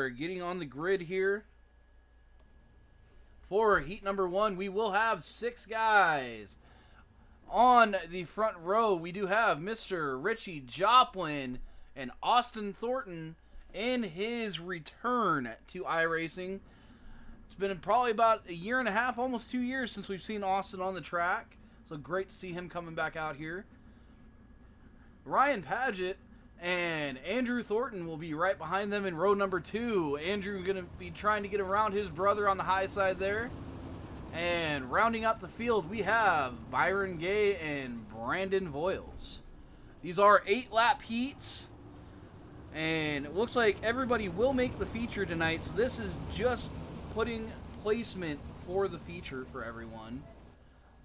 are getting on the grid here. For heat number 1, we will have 6 guys. On the front row, we do have Mr. Richie Joplin and Austin Thornton in his return to iRacing. It's been probably about a year and a half, almost 2 years since we've seen Austin on the track. So great to see him coming back out here. Ryan Paget and Andrew Thornton will be right behind them in row number 2. Andrew going to be trying to get around his brother on the high side there. And rounding out the field, we have Byron Gay and Brandon Voiles. These are 8-lap heats. And it looks like everybody will make the feature tonight. So this is just putting placement for the feature for everyone.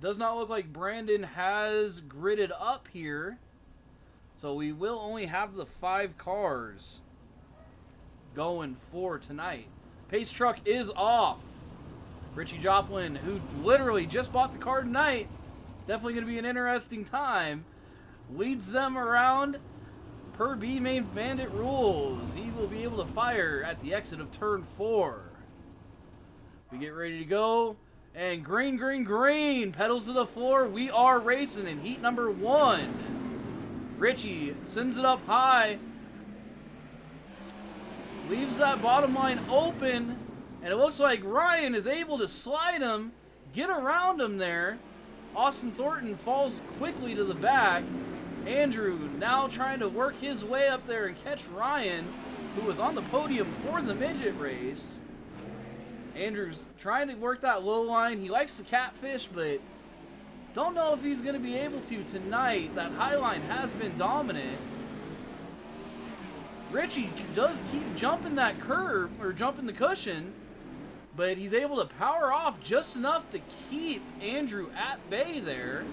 Does not look like Brandon has gridded up here. So we will only have the 5 cars going for tonight. Pace truck is off. Richie Joplin, who literally just bought the car tonight, definitely going to be an interesting time, leads them around per B-Main Bandit rules. He will be able to fire at the exit of turn 4. We get ready to go. And green, green, green. Pedals to the floor. We are racing in heat number 1. Richie sends it up high. Leaves that bottom line open. And it looks like Ryan is able to slide him, get around him there. Austin Thornton falls quickly to the back. Andrew now trying to work his way up there and catch Ryan, who was on the podium for the midget race. Andrew's trying to work that low line. He likes the catfish, but don't know if he's going to be able to tonight. That high line has been dominant. Richie does keep jumping that curb, or jumping the cushion, but he's able to power off just enough to keep Andrew at bay there.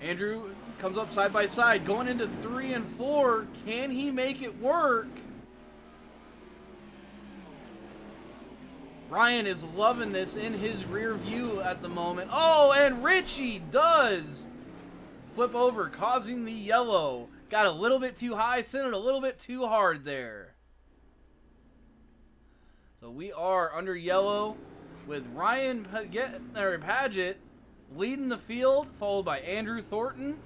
Andrew comes up side by side, going into 3 and 4. Can he make it work? Ryan is loving this in his rear view at the moment. Oh, and Richie does flip over, causing the yellow. Got a little bit too high, sent it a little bit too hard there. So we are under yellow with Ryan Paget leading the field, followed by Andrew Thornton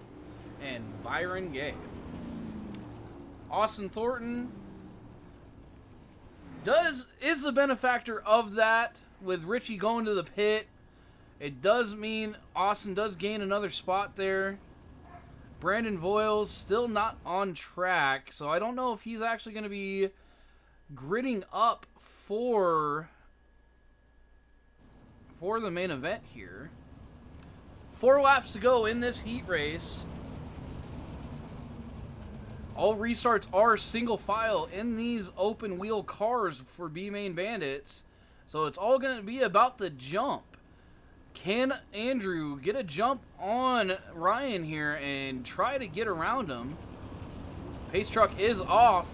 and Byron Gay. Austin Thornton is the benefactor of that with Richie going to the pit. It does mean Austin does gain another spot there. Brandon Voiles still not on track, so I don't know if he's actually going to be gridding up for the main event here. 4 laps to go in this heat race. All restarts are single file in these open wheel cars for B-Main Bandits. So it's all going to be about the jump. Can Andrew get a jump on Ryan here and try to get around him? Pace truck is off.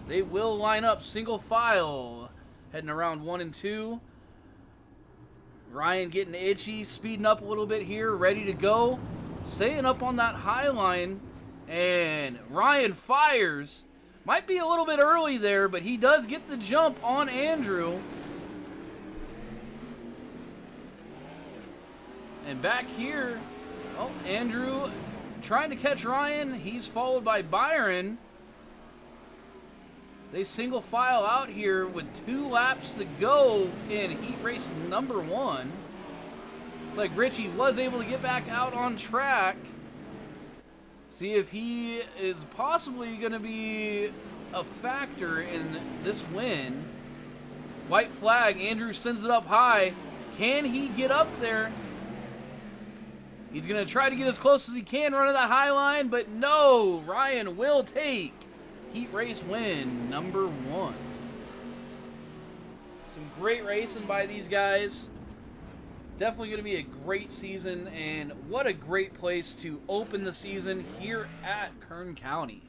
They will line up single file, heading around 1 and 2. Ryan getting itchy, speeding up a little bit here, ready to go. Staying up on that high line. And Ryan fires. Might be a little bit early there, but he does get the jump on Andrew. And back here, oh, Andrew trying to catch Ryan. He's followed by Byron. They single file out here with 2 laps to go in heat race number 1. Looks like Richie was able to get back out on track. See if he is possibly going to be a factor in this win. White flag. Andrew sends it up high. Can he get up there? He's going to try to get as close as he can, running that high line, but no. Ryan will take heat race win number 1. Some great racing by these guys. Definitely going to be a great season, and what a great place to open the season here at Kern County.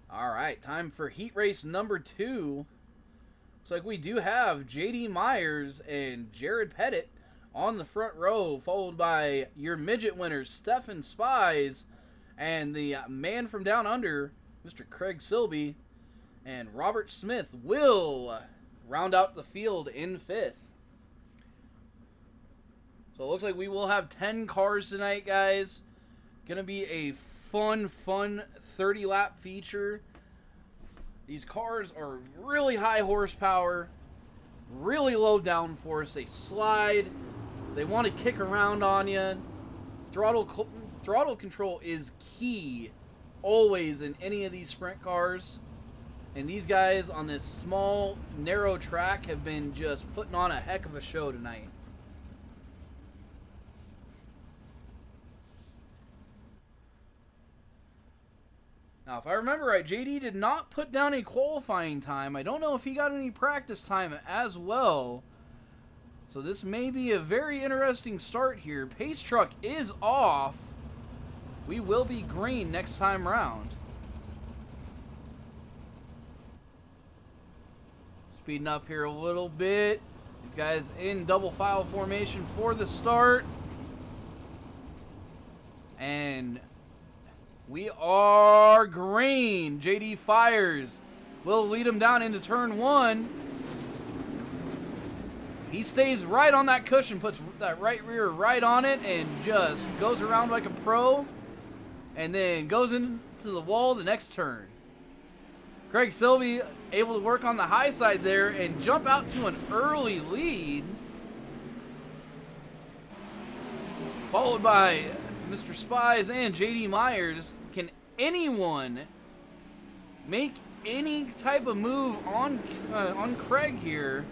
All right, time for heat race number 2. Looks like we do have J.D. Myers and Jared Pettit on the front row, followed by your midget winners, Stephen Spies, and the man from down under, Mr. Craig Silby, and Robert Smith will round out the field in fifth. So it looks like we will have 10 cars tonight, guys. Gonna be a fun 30-lap feature. These cars are really high horsepower, really low downforce. They slide. They want to kick around on you. Throttle control is key always in any of these sprint cars. And these guys on this small, narrow track have been just putting on a heck of a show tonight. Now, if I remember right, JD did not put down a qualifying time. I don't know if he got any practice time as well. So this may be a very interesting start here. Pace truck is off. We will be green next time round. Speeding up here a little bit. These guys in double file formation for the start. And we are green. JD fires. Will lead him down into turn one. He stays right on that cushion, puts that right rear right on it, and just goes around like a pro. And then goes into the wall the next turn. Craig Silby able to work on the high side there and jump out to an early lead. Followed by Mr. Spies and JD Myers. Can anyone make any type of move on Craig here?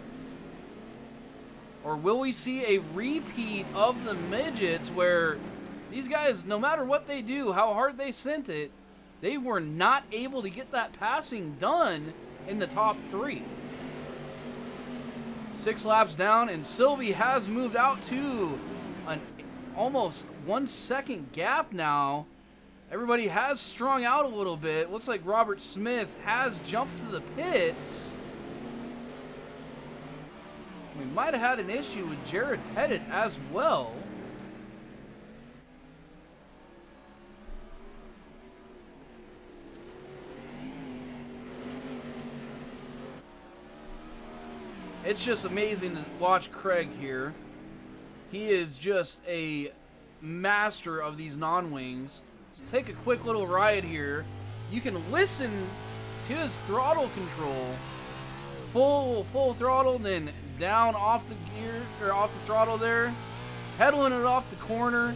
Or will we see a repeat of the midgets where these guys, no matter what they do, how hard they sent it, they were not able to get that passing done in the top three. 6 laps down, and Silby has moved out to an almost 1 second gap now. Everybody has strung out a little bit. Looks like Robert Smith has jumped to the pits. We might have had an issue with Jared Pettit as well. It's just amazing to watch Craig here. He is just a master of these non-wings. So take a quick little ride here. You can listen to his throttle control. Full throttle, then down off the gear, or off the throttle there. Pedaling it off the corner.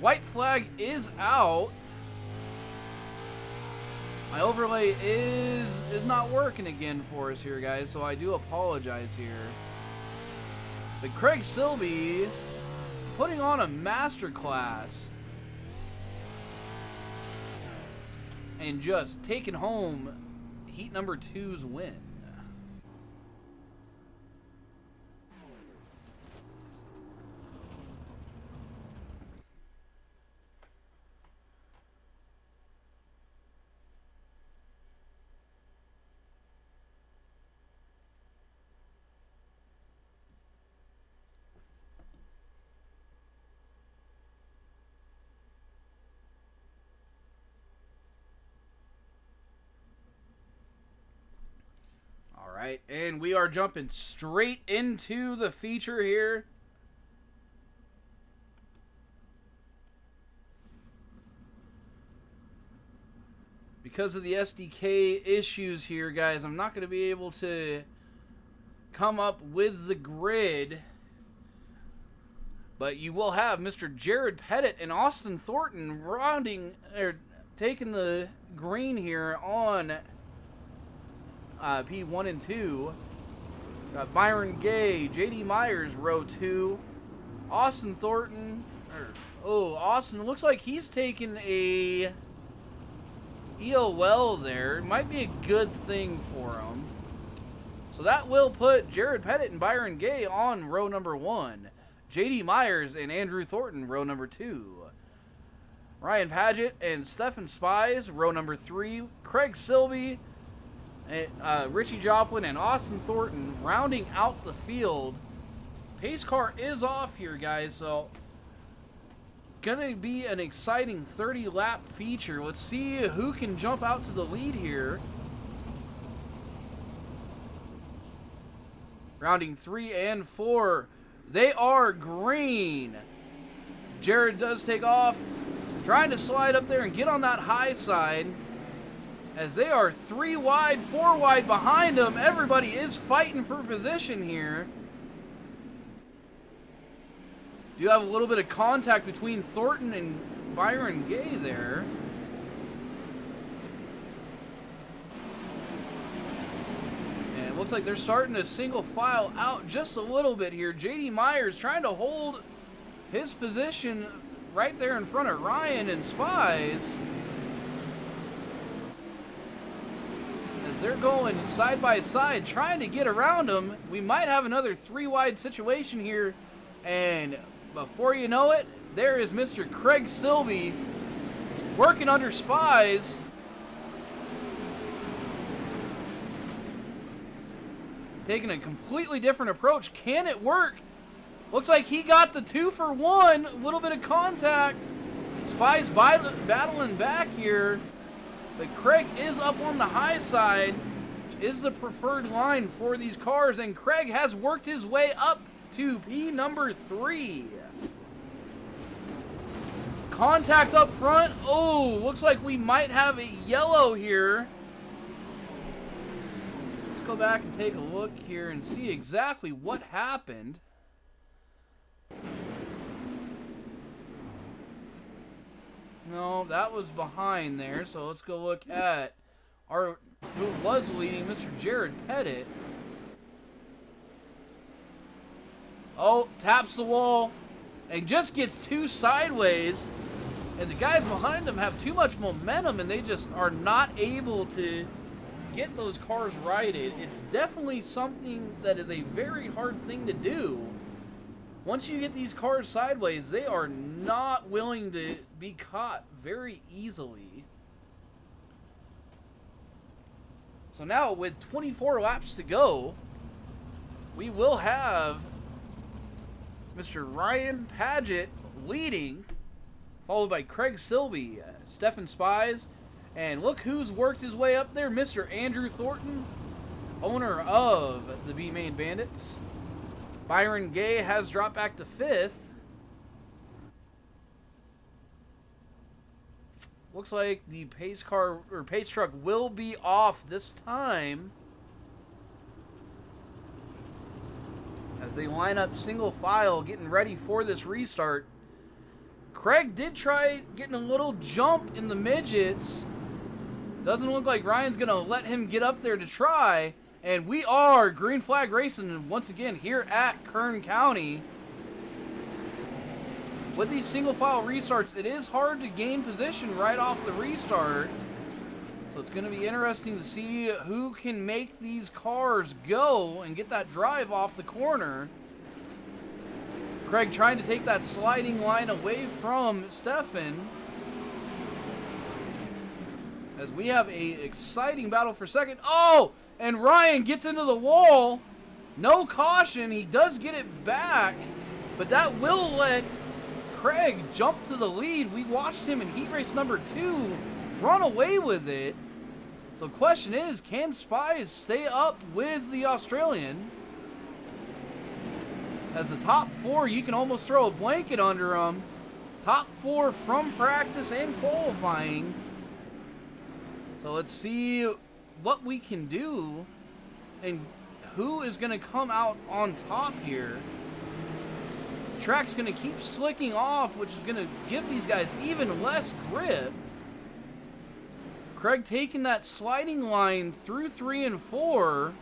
White flag is out. My overlay is not working again for us here, guys, so I do apologize here. But Craig Silby putting on a masterclass and just taking home heat number 2's win. Alright, and we are jumping straight into the feature here. Because of the SDK issues here, guys, I'm not going to be able to come up with the grid. But you will have Mr. Jared Pettit and Austin Thornton taking the green here on P1 and 2. Got Byron Gay, JD Myers, row 2. Austin Thornton. Austin looks like he's taking a EOL there. Might be a good thing for him. So that will put Jared Pettit and Byron Gay on row number 1. JD Myers and Andrew Thornton, row number 2. Ryan Paget and Stephen Spies, row number 3. Craig Silby Richie Joplin and Austin Thornton rounding out the field. Pace car is off here, guys, so gonna be an exciting 30-lap feature. Let's see who can jump out to the lead here. Rounding 3 and 4, they are green. Jared does take off, trying to slide up there and get on that high side. As they are 3 wide, 4 wide behind them. Everybody is fighting for position here. You have a little bit of contact between Thornton and Byron Gay there. And it looks like they're starting to single file out just a little bit here. JD Myers trying to hold his position right there in front of Ryan and Spies. As they're going side by side, trying to get around him. We might have another 3 wide situation here. And before you know it, there is Mr. Craig Silby working under Spies. Taking a completely different approach. Can it work? Looks like he got the 2 for 1. A little bit of contact. Spies battling back here. But Craig is up on the high side, which is the preferred line for these cars. And Craig has worked his way up to P number 3. Contact up front. Oh, looks like we might have a yellow here. Let's go back and take a look here and see exactly what happened. No, that was behind there, so let's go look at who was leading, Mr. Jared Pettit. Oh, taps the wall and just gets 2 sideways. And the guys behind him have too much momentum and they just are not able to get those cars righted. It's definitely something that is a very hard thing to do. Once you get these cars sideways, they are not willing to be caught very easily. So now with 24 laps to go, we will have Mr. Ryan Paget leading, followed by Craig Silby, Stefan Spies, and look who's worked his way up there, Mr. Andrew Thornton, owner of the B-Main Bandits. Byron Gay has dropped back to 5th. Looks like the pace truck will be off this time, as they line up single file, getting ready for this restart. Craig did try getting a little jump in the midgets. Doesn't look like Ryan's going to let him get up there to try. And we are green flag racing once again here at Kern County. With these single file restarts, it is hard to gain position right off the restart. So it's going to be interesting to see who can make these cars go and get that drive off the corner. Craig trying to take that sliding line away from Stefan. As we have a exciting battle for second. Oh! And Ryan gets into the wall. No caution. He does get it back. But that will let Craig jump to the lead. We watched him in heat race number 2 run away with it. So the question is, can Spies stay up with the Australian? As the top 4, you can almost throw a blanket under them. Top 4 from practice and qualifying. So let's see what we can do and who is going to come out on top here. The track's going to keep slicking off, which is going to give these guys even less grip. Craig taking that sliding line through 3 and 4.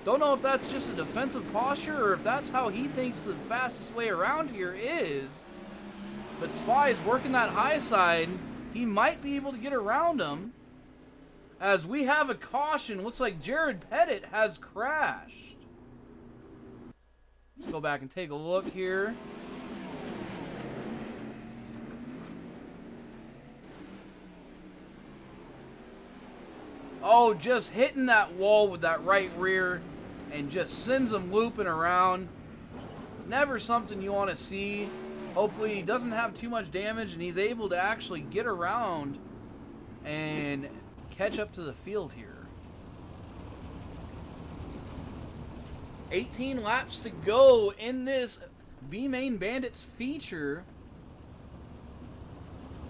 Don't know if that's just a defensive posture or if that's how he thinks the fastest way around here is. But Spies working that high side. He might be able to get around him. As we have a caution, looks like Jared Pettit has crashed. Let's go back and take a look here. Oh, just hitting that wall with that right rear and just sends him looping around. Never something you want to see. Hopefully he doesn't have too much damage and he's able to actually get around and catch up to the field here. 18 laps to go in this B-Main Bandits feature.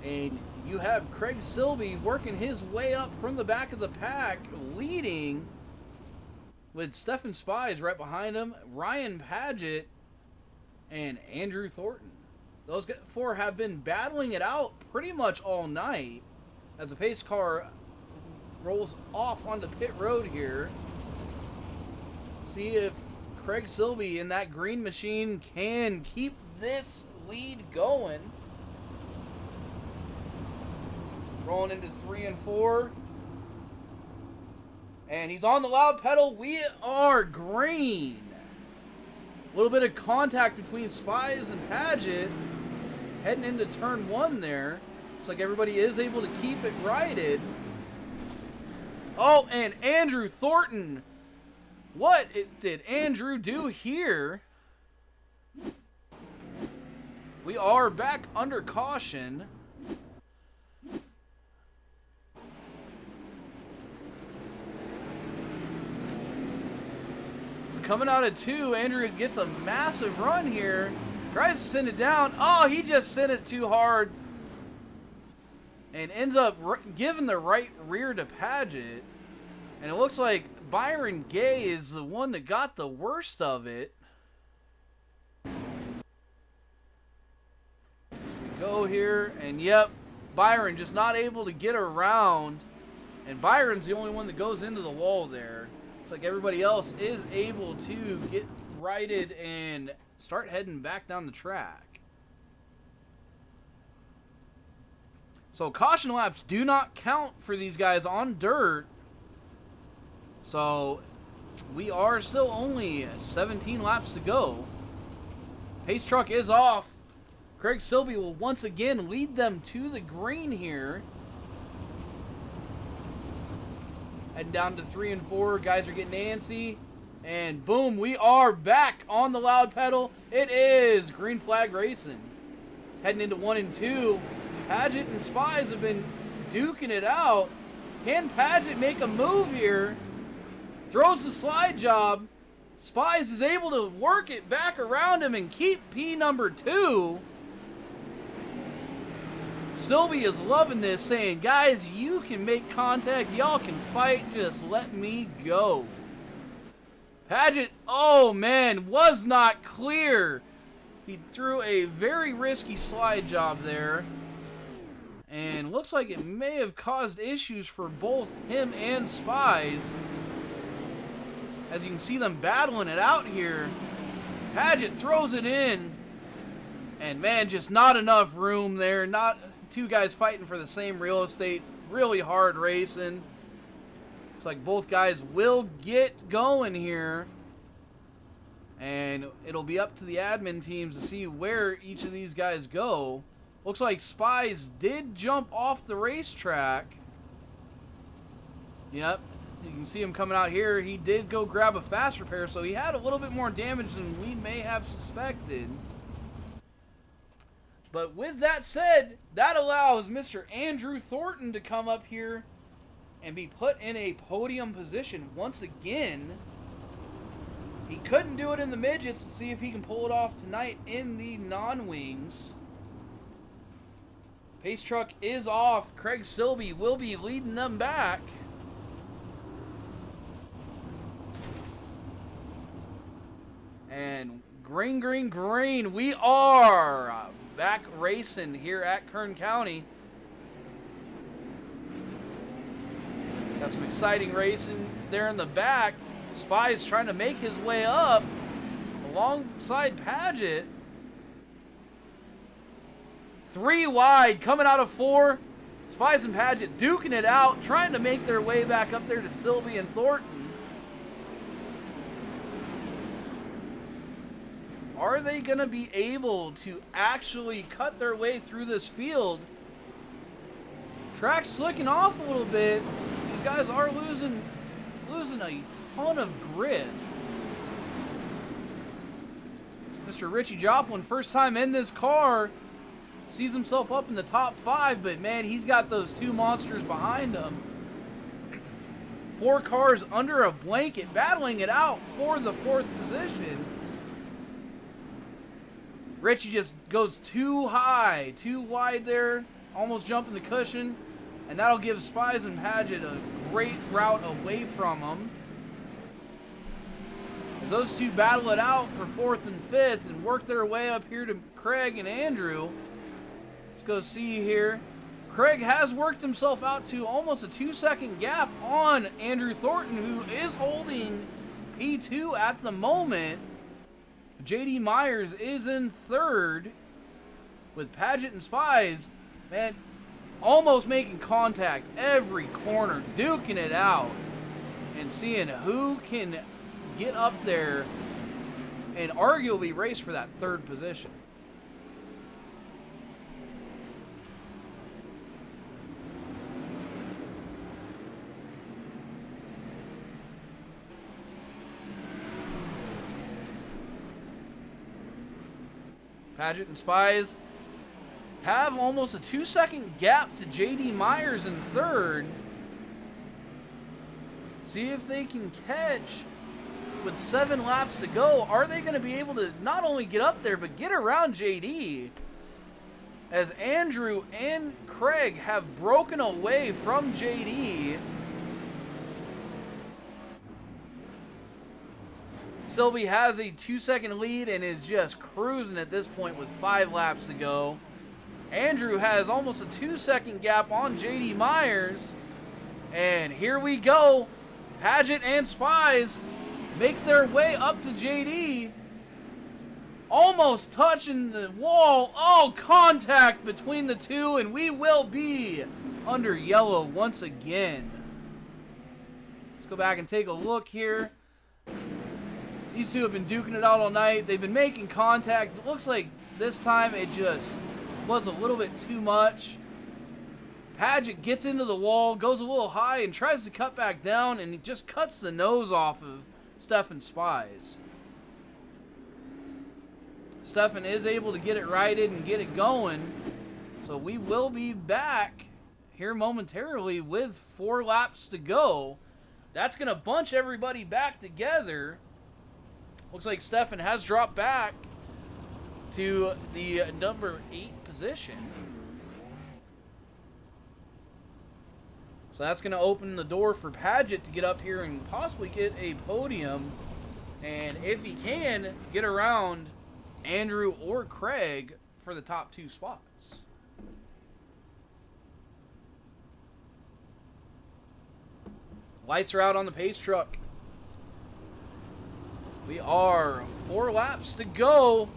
And you have Craig Silby working his way up from the back of the pack, leading with Stefan Spies right behind him, Ryan Paget, and Andrew Thornton. Those four have been battling it out pretty much all night as the pace car rolls off onto pit road here. See if Craig Silby in that green machine can keep this lead going. Rolling into 3 and 4. And he's on the loud pedal. We are green. A little bit of contact between Spies and Paget. Heading into turn 1 there. Looks like everybody is able to keep it righted. Oh, and Andrew Thornton. What did Andrew do here? We are back under caution. Coming out of 2, Andrew gets a massive run here. Tries to send it down. Oh, he just sent it too hard. And ends up giving the right rear to Paget. And it looks like Byron Gay is the one that got the worst of it. We go here, and yep, Byron just not able to get around. And Byron's the only one that goes into the wall there. Looks like everybody else is able to get righted and start heading back down the track. So caution laps do not count for these guys on dirt. So we are still only 17 laps to go. Pace truck is off. Craig Silby will once again lead them to the green here. Heading down to 3 and 4. Guys are getting antsy. And boom, we are back on the loud pedal. It is green flag racing. Heading into 1 and 2. Paget and Spies have been duking it out. Can Paget make a move here? Throws the slide job. Spies is able to work it back around him and keep P number 2. Silby is loving this, saying, guys, you can make contact. Y'all can fight. Just let me go. Paget, oh, man, was not clear. He threw a very risky slide job there. And looks like it may have caused issues for both him and Spies. As you can see them battling it out here. Paget throws it in. And, man, just not enough room there. Not two guys fighting for the same real estate. Really hard racing. Looks like both guys will get going here. And it'll be up to the admin teams to see where each of these guys go. Looks like Spies did jump off the racetrack. Yep. You can see him coming out here. He did go grab a fast repair, so he had a little bit more damage than we may have suspected. But with that said, that allows Mr. Andrew Thornton to come up here and be put in a podium position once again. He couldn't do it in the midgets. Let's see if he can pull it off tonight in the non-wings. Pace truck is off. Craig Silby will be leading them back. And green, green, green. We are back racing here at Kern County. Got some exciting racing there in the back. Spies trying to make his way up alongside Paget. 3 wide, coming out of 4. Spies and Paget duking it out, trying to make their way back up there to Silby and Thornton. Are they going to be able to actually cut their way through this field? Track's slicking off a little bit. These guys are losing a ton of grip. Mr. Richie Joplin, first time in this car, sees himself up in the top 5, but man, he's got those 2 monsters behind him. 4 cars under a blanket, battling it out for the 4th position. Richie just goes too high, too wide there, almost jumping the cushion, and that'll give Spies and Paget a great route away from him. As those two battle it out for 4th and 5th and work their way up here to Craig and Andrew. Let's go see here. Craig has worked himself out to almost a 2-second gap on Andrew Thornton, who is holding P2 at the moment. JD Myers is in 3rd with Paget and Spies. Man, almost making contact every corner, duking it out and seeing who can get up there and arguably race for that 3rd position. Paget and Spies have almost a 2-second gap to JD Myers in 3rd. See if they can catch with 7 laps to go. Are they going to be able to not only get up there, but get around JD? As Andrew and Craig have broken away from JD. Silby has a 2-second lead and is just cruising at this point with 5 laps to go. Andrew has almost a 2-second gap on JD Myers. And here we go. Paget and Spies make their way up to JD. Almost touching the wall. Oh, contact between the two, and we will be under yellow once again. Let's go back and take a look here. These two have been duking it out all night. They've been making contact. It looks like this time it just was a little bit too much. Paget gets into the wall, goes a little high, and tries to cut back down, and he just cuts the nose off of Stefan Spies. Stefan is able to get it righted and get it going. So we will be back here momentarily with 4 laps to go. That's going to bunch everybody back together. Looks like Stefan has dropped back to the number 8 position. So that's going to open the door for Paget to get up here and possibly get a podium. And if he can, get around Andrew or Craig for the top 2 spots. Lights are out on the pace truck. We are 4 laps to go.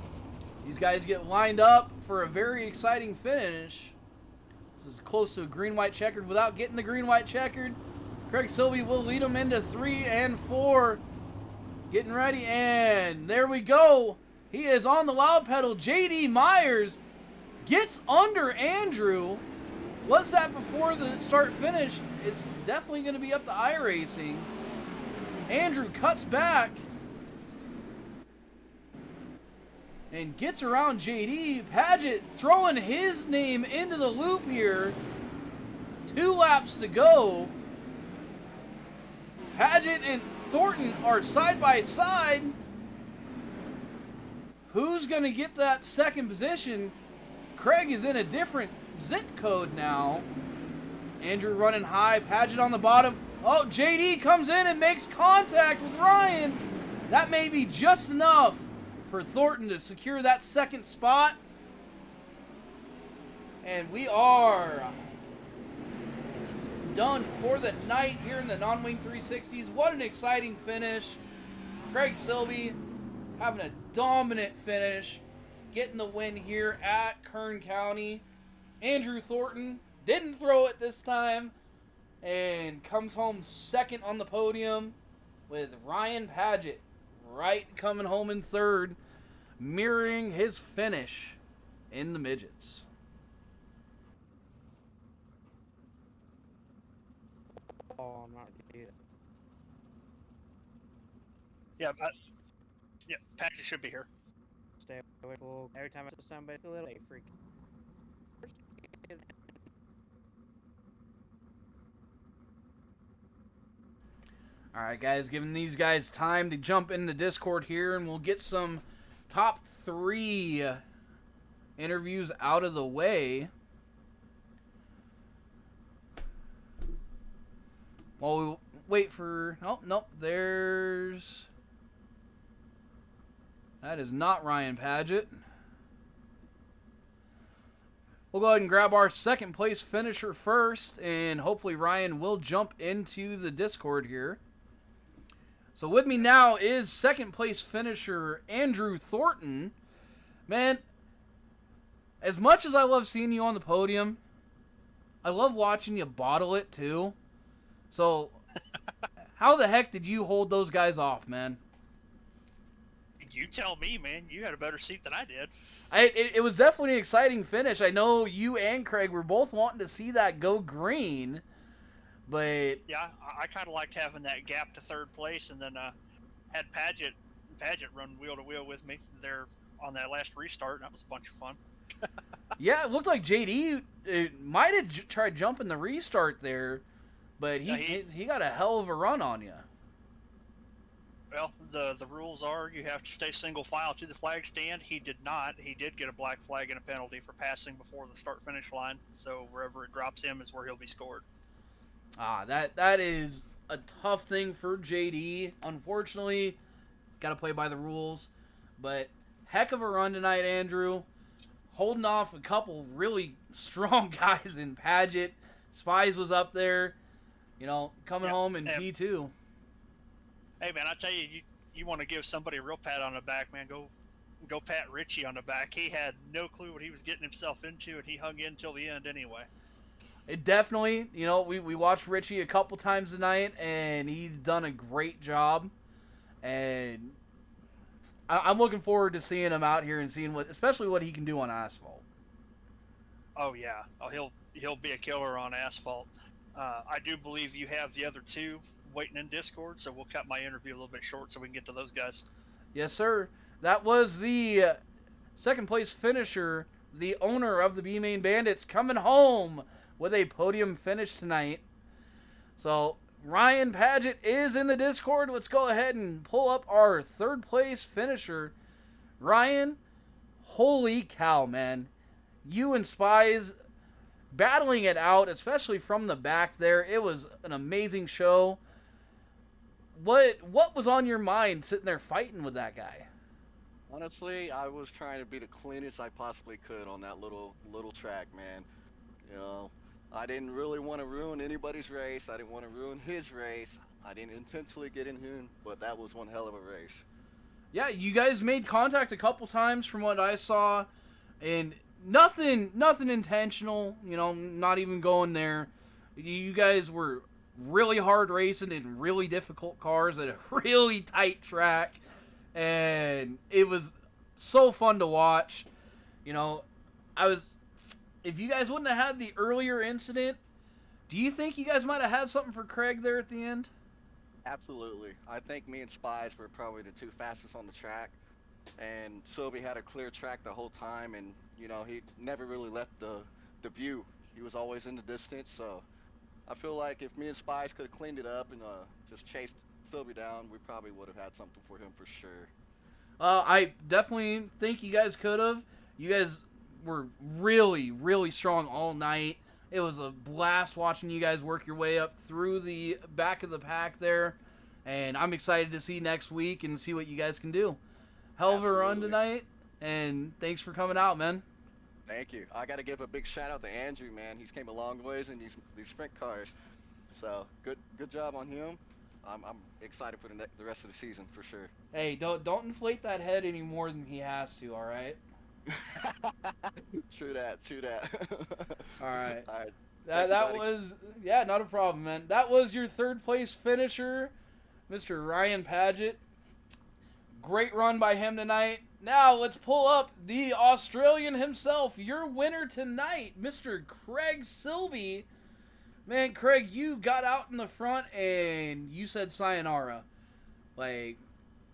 These guys get lined up for a very exciting finish. This is close to a green-white checkered without getting the green-white checkered. Craig Silby will lead them into 3 and 4. Getting ready, and there we go. He is on the loud pedal. JD Myers gets under Andrew. Was that before the start finish? It's definitely going to be up to iRacing. Andrew cuts back and gets around JD. Paget throwing his name into the loop here. 2 laps to go. Paget and Thornton are side by side. Who's going to get that 2nd position? Craig is in a different zip code now. Andrew running high. Paget on the bottom. Oh, JD comes in and makes contact with Ryan. That may be just enough for Thornton to secure that 2nd spot. And we are done for the night here in the non-wing 360s. What an exciting finish. Craig Silby having a dominant finish, getting the win here at Kern County. Andrew Thornton didn't throw it this time and comes home 2nd on the podium, with Ryan Paget right coming home in 3rd, mirroring his finish in the midgets. Oh, I'm not gonna do that. Yeah, Patrick should be here. Stay away from every time I see somebody, it's a little freak. All right, guys, giving these guys time to jump in the Discord here, and we'll get some top 3 interviews out of the way. While we wait for... Oh, nope, there's... That is not Ryan Paget. We'll go ahead and grab our second place finisher first, and hopefully Ryan will jump into the Discord here. So with me now is second place finisher Andrew Thornton. Man, as much as I love seeing you on the podium, I love watching you bottle it too. So, how the heck did you hold those guys off, man? You tell me, man. You had a better seat than I did. It was definitely an exciting finish. I know you and Craig were both wanting to see that go green, but... Yeah, I kind of liked having that gap to third place, and then had Paget run wheel to wheel with me there on that last restart. That was a bunch of fun. Yeah, it looked like JD might have tried jumping the restart there, but he got a hell of a run on you. Well, the rules are you have to stay single file to the flag stand. He did not. He did get a black flag and a penalty for passing before the start-finish line. So wherever it drops him is where he'll be scored. That is a tough thing for JD. Unfortunately, got to play by the rules. But heck of a run tonight, Andrew. Holding off a couple really strong guys in Paget. Spies was up there, coming home in P2. Hey, man, I tell you, you want to give somebody a real pat on the back, man, go pat Richie on the back. He had no clue what he was getting himself into, and he hung in till the end anyway. It definitely, we watched Richie a couple times tonight, and he's done a great job. And I'm looking forward to seeing him out here and seeing especially what he can do on asphalt. Oh, yeah. Oh, he'll be a killer on asphalt. I do believe you have the other two waiting in Discord, so we'll cut my interview a little bit short so we can get to those guys. Yes, sir. That was the second place finisher, the owner of the B-Main Bandits, coming home with a podium finish tonight. So Ryan Paget is in the Discord. Let's go ahead and pull up our third place finisher. Ryan, holy cow, man. You and Spies battling it out, especially from the back there. It was an amazing show. What was on your mind sitting there fighting with that guy? Honestly, I was trying to be the cleanest I possibly could on that little track, man. I didn't really want to ruin anybody's race. I didn't want to ruin his race. I didn't intentionally get in him, but that was one hell of a race. Yeah, you guys made contact a couple times from what I saw, and nothing intentional, not even going there. You guys were really hard racing in really difficult cars at a really tight track, and it was so fun to watch. If you guys wouldn't have had the earlier incident, do you think you guys might have had something for Craig there at the end? Absolutely. I think me and Spies were probably the two fastest on the track, and Sylvie had a clear track the whole time, and he never really left the view. He was always in the distance, so I feel like if me and Spies could have cleaned it up and just chased Sylvie down, we probably would have had something for him for sure. I definitely think you guys could have. You guys were really, really strong all night. It was a blast watching you guys work your way up through the back of the pack there, and I'm excited to see next week and see what you guys can do. Hell of a run tonight, and thanks for coming out, man. Thank you. I got to give a big shout out to Andrew, man. He's came a long ways in these sprint cars, so good job on him. I'm excited for the rest of the season for sure. Hey, don't inflate that head any more than he has to. All right. True that. All right. That was not a problem, man. That was your third place finisher, Mr. Ryan Paget. Great run by him tonight. Now let's pull up the Australian himself, your winner tonight, Mr. Craig Silby. Man, Craig, you got out in the front and you said sayonara. Like,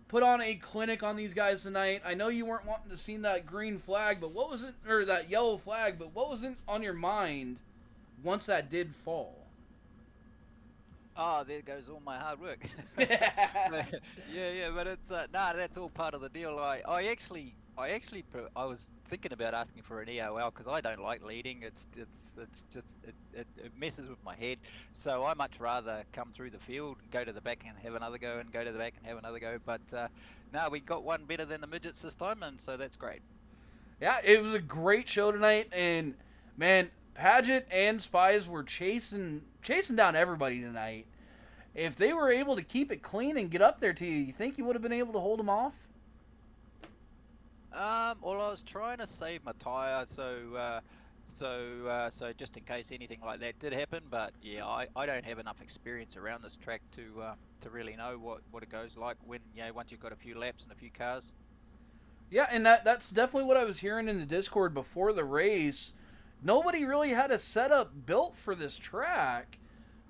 put on a clinic on these guys tonight. I know you weren't wanting to see that green flag, but what was it, or that yellow flag, but what was it on your mind once that did fall? Oh, there goes all my hard work. Yeah, but it's that's all part of the deal. I was thinking about asking for an EOL because I don't like leading. It's just it messes with my head. So I much rather come through the field and go to the back and have another go, and go to the back and have another go. But no, we got one better than the midgets this time, and so that's great. Yeah, it was a great show tonight, and man, Paget and Spies were chasing down everybody tonight. If they were able to keep it clean and get up there to you think you would have been able to hold them off? Well, I was trying to save my tire, so just in case anything like that did happen. But yeah, I don't have enough experience around this track to really know what it goes like when once you've got a few laps and a few cars. Yeah, and that's definitely what I was hearing in the Discord before the race. Nobody really had a setup built for this track.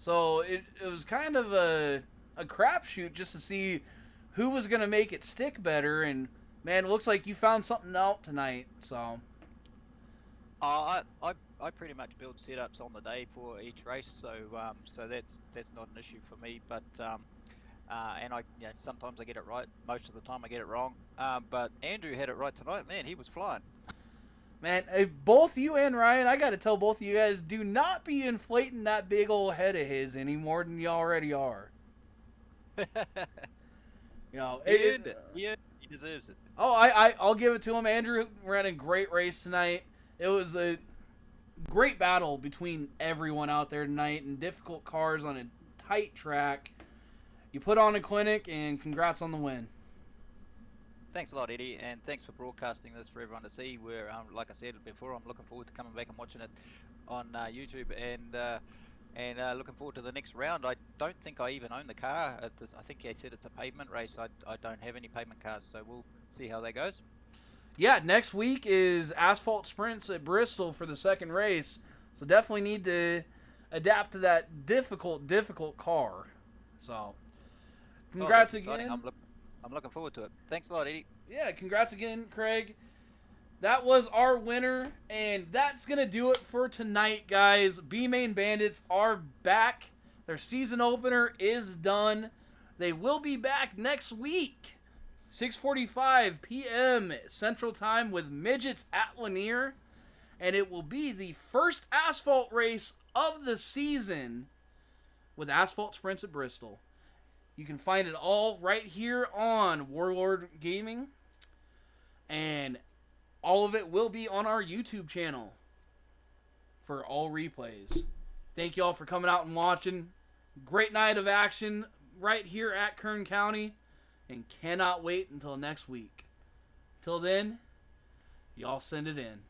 So it was kind of a crapshoot just to see who was going to make it stick better. And, man, it looks like you found something out tonight. So I pretty much build setups on the day for each race, so that's not an issue for me. But and sometimes I get it right, most of the time I get it wrong. But Andrew had it right tonight. Man, he was flying. Man, both you and Ryan, I got to tell both of you guys, do not be inflating that big old head of his any more than you already are. He deserves it. Oh, I'll give it to him. Andrew ran a great race tonight. It was a great battle between everyone out there tonight and difficult cars on a tight track. You put on a clinic, and congrats on the win. Thanks a lot, Eddie, and thanks for broadcasting this for everyone to see. We're, like I said before, I'm looking forward to coming back and watching it on YouTube, and looking forward to the next round. I don't think I even own the car. I think he said it's a pavement race. I don't have any pavement cars, so we'll see how that goes. Yeah, next week is asphalt sprints at Bristol for the second race, so definitely need to adapt to that difficult car. So, congrats again. I'm looking forward to it. Thanks a lot, Eddie. Yeah, congrats again, Craig. That was our winner, and that's going to do it for tonight, guys. B-Main Bandits are back. Their season opener is done. They will be back next week, 6:45 p.m. Central Time with Midgets at Lanier, and it will be the first asphalt race of the season with asphalt sprints at Bristol. You can find it all right here on Warlord Gaming. And all of it will be on our YouTube channel for all replays. Thank you all for coming out and watching. Great night of action right here at Kern County. And cannot wait until next week. Till then, y'all send it in.